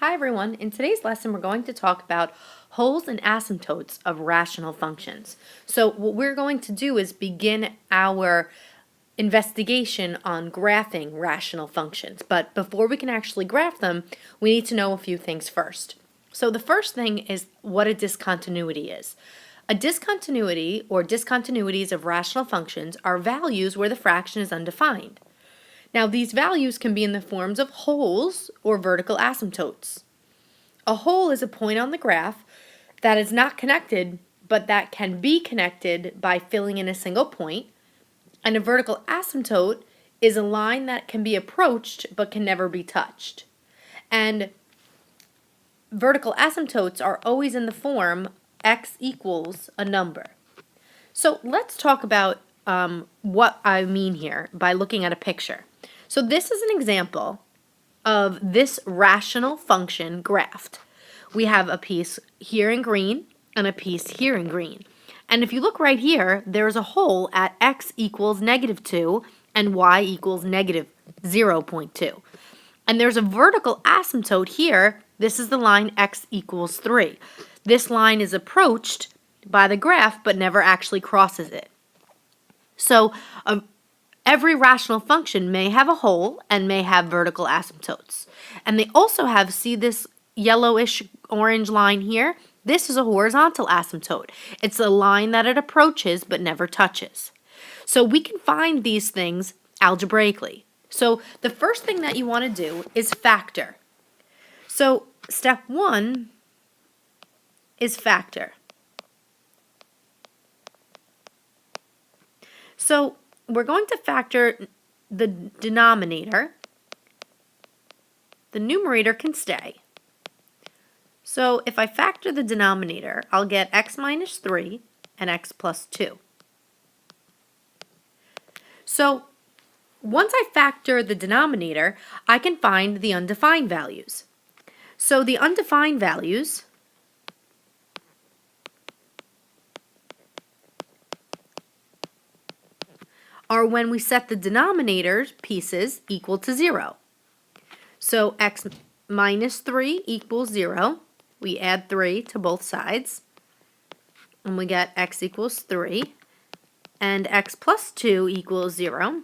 Hi everyone, in today's lesson we're going to talk about wholes and asymptotes of rational functions. So what we're going to do is begin our investigation on graphing rational functions. But before we can actually graph them, we need to know a few things first. So the first thing is what a discontinuity is. A discontinuity or discontinuities of rational functions are values where the fraction is undefined. Now, these values can be in the forms of wholes or vertical asymptotes. A hole is a point on the graph that is not connected, but that can be connected by filling in a single point. And a vertical asymptote is a line that can be approached but can never be touched. And vertical asymptotes are always in the form x equals a number. So let's talk about what I mean here by looking at a picture. So this is an example of this rational function graphed. We have a piece here in green and a piece here in green. And if you look right here, there's a hole at x equals -2 and y equals -0.2. And there's a vertical asymptote here. This is the line x equals 3. This line is approached by the graph but never actually crosses it. So every rational function may have a hole and may have vertical asymptotes. And they also have, see this yellowish orange line here? This is a horizontal asymptote. It's a line that it approaches but never touches. So we can find these things algebraically. So the first thing that you want to do is factor. So step 1 is factor. So we're going to factor the denominator. The numerator can stay. So if I factor the denominator, I'll get x minus 3 and x plus 2. So once I factor the denominator, I can find the undefined values. So the undefined values are when we set the denominator pieces equal to 0. So x minus 3 equals 0. We add 3 to both sides, and we get x equals 3. And x plus 2 equals 0,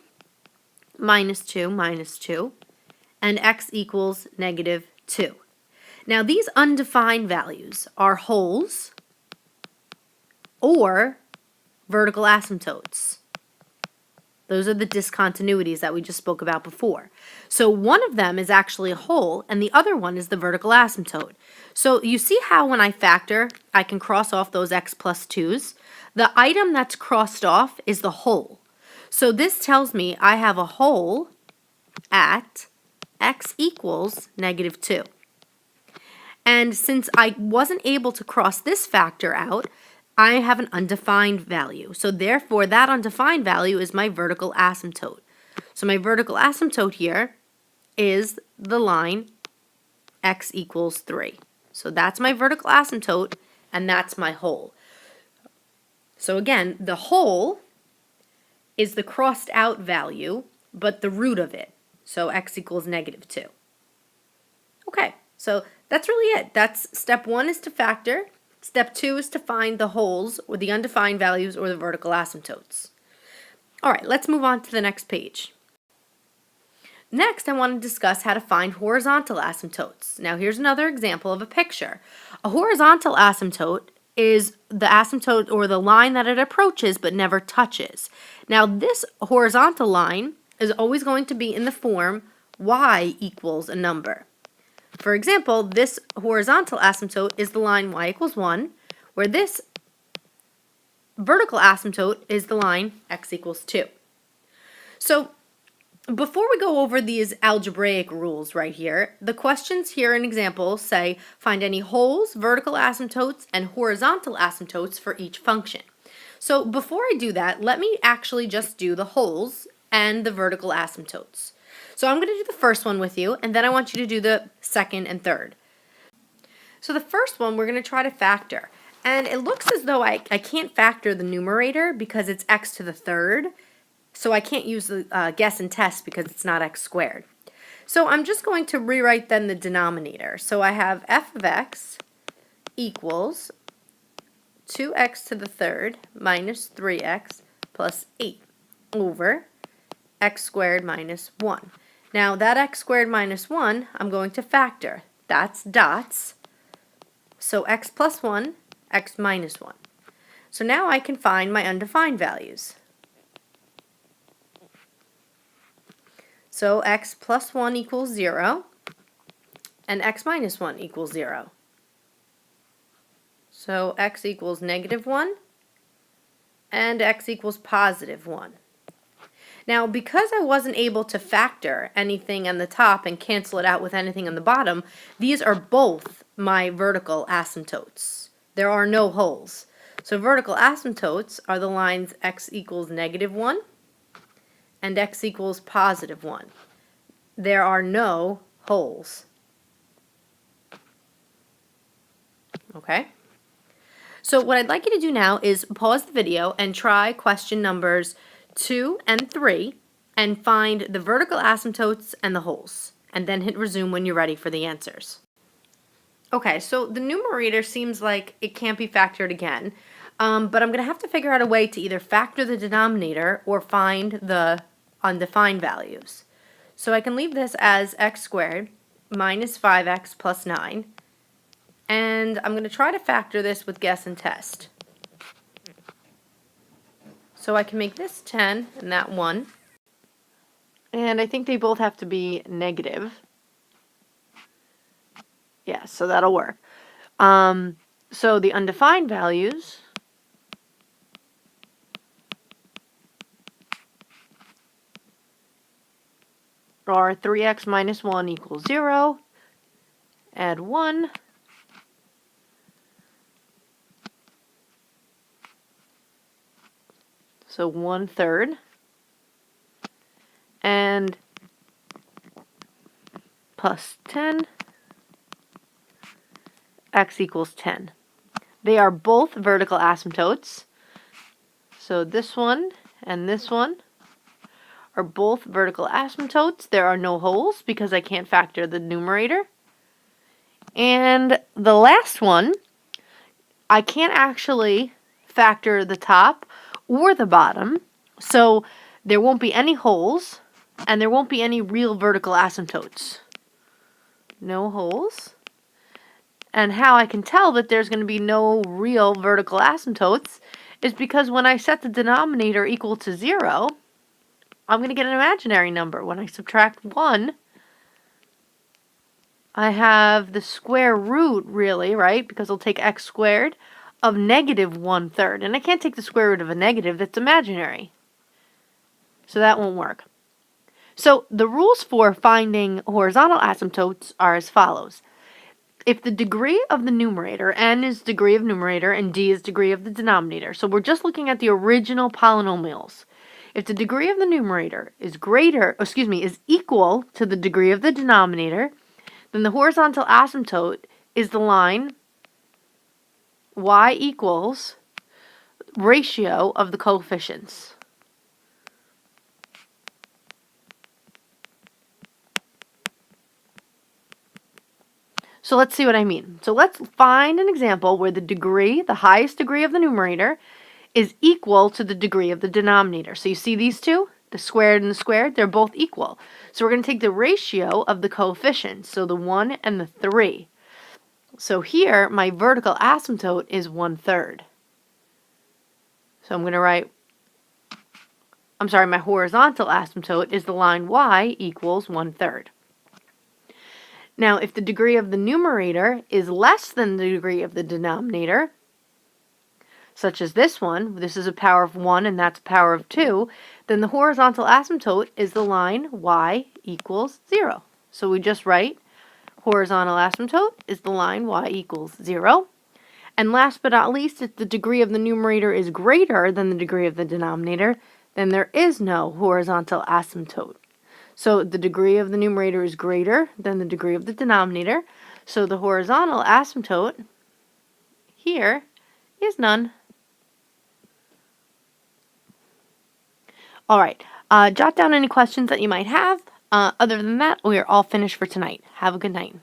minus 2, minus 2, and x equals -2. Now these undefined values are wholes or vertical asymptotes. Those are the discontinuities that we just spoke about before. So one of them is actually a hole, and the other one is the vertical asymptote. So you see how when I factor, I can cross off those x plus 2's? The item that's crossed off is the hole. So this tells me I have a hole at x equals -2. And since I wasn't able to cross this factor out, I have an undefined value. So therefore, that undefined value is my vertical asymptote. So my vertical asymptote here is the line x equals 3. So that's my vertical asymptote, and that's my hole. So again, the hole is the crossed out value, but the root of it. So x equals -2. Okay, so that's really it. That's step 1 is to factor. Step 2 is to find the wholes, or the undefined values, or the vertical asymptotes. All right, let's move on to the next page. Next, I want to discuss how to find horizontal asymptotes. Now, here's another example of a picture. A horizontal asymptote is the asymptote or the line that it approaches but never touches. Now, this horizontal line is always going to be in the form y equals a number. For example, this horizontal asymptote is the line y equals 1, where this vertical asymptote is the line x equals 2. So before we go over these algebraic rules right here, the questions here in examples say find any wholes, vertical asymptotes, and horizontal asymptotes for each function. So before I do that, let me actually just do the wholes and the vertical asymptotes. So I'm going to do the first one with you, and then I want you to do the second and third. So the first one, we're going to try to factor. And it looks as though I can't factor the numerator because it's x to the third. So I can't use the guess and test because it's not x squared. So I'm just going to rewrite then the denominator. So I have f of x equals 2x to the third minus 3x plus 8 over x squared minus 1. Now that x squared minus 1, I'm going to factor. That's dots. So x plus 1, x minus 1. So now I can find my undefined values. So x plus 1 equals 0, and x minus 1 equals 0. So x equals negative 1, and x equals positive 1. Now, because I wasn't able to factor anything on the top and cancel it out with anything on the bottom, these are both my vertical asymptotes. There are no holes. So vertical asymptotes are the lines x equals negative 1 and x equals positive 1. There are no holes. Okay? So what I'd like you to do now is pause the video and try question numbers 2 and 3 and find the vertical asymptotes and the holes, and then hit resume when you're ready for the answers. Okay, so the numerator seems like it can't be factored again, but I'm going to have to figure out a way to either factor the denominator or find the undefined values. So I can leave this as x squared minus 5x plus 9, and I'm going to try to factor this with guess and test. So I can make this 10 and that 1. And I think they both have to be negative. Yeah, so that'll work. So the undefined values are 3x minus 1 equals 0. Add 1. So 1/3. And plus 10. X equals 10. They are both vertical asymptotes. So this one and this one are both vertical asymptotes. There are no holes because I can't factor the numerator. And the last one, I can't actually factor the top or the bottom, so there won't be any holes, and there won't be any real vertical asymptotes. No holes. And how I can tell that there's going to be no real vertical asymptotes is because when I set the denominator equal to 0, I'm going to get an imaginary number. When I subtract 1, I have the square root, really, right? Because I'll take x squared of negative 1/3. And I can't take the square root of a negative. That's imaginary. So that won't work. So the rules for finding horizontal asymptotes are as follows. If the degree of the numerator, n is degree of numerator, and d is degree of the denominator. So we're just looking at the original polynomials. If the degree of the numerator is equal to the degree of the denominator, then the horizontal asymptote is the line y equals ratio of the coefficients. So let's see what I mean. So let's find an example where the degree, the highest degree of the numerator, is equal to the degree of the denominator. So you see these two? The squared and the squared, they're both equal. So we're going to take the ratio of the coefficients, so the 1 and the 3. So here, my vertical asymptote is 1/3. So I'm going to write, my horizontal asymptote is the line y equals 1/3. Now, if the degree of the numerator is less than the degree of the denominator, such as this one, this is a power of 1 and that's a power of 2, then the horizontal asymptote is the line y equals 0. So we just write horizontal asymptote is the line y equals 0. And last but not least, if the degree of the numerator is greater than the degree of the denominator, then there is no horizontal asymptote. So the degree of the numerator is greater than the degree of the denominator. So the horizontal asymptote here is none. All right, jot down any questions that you might have. Other than that, we are all finished for tonight. Have a good night.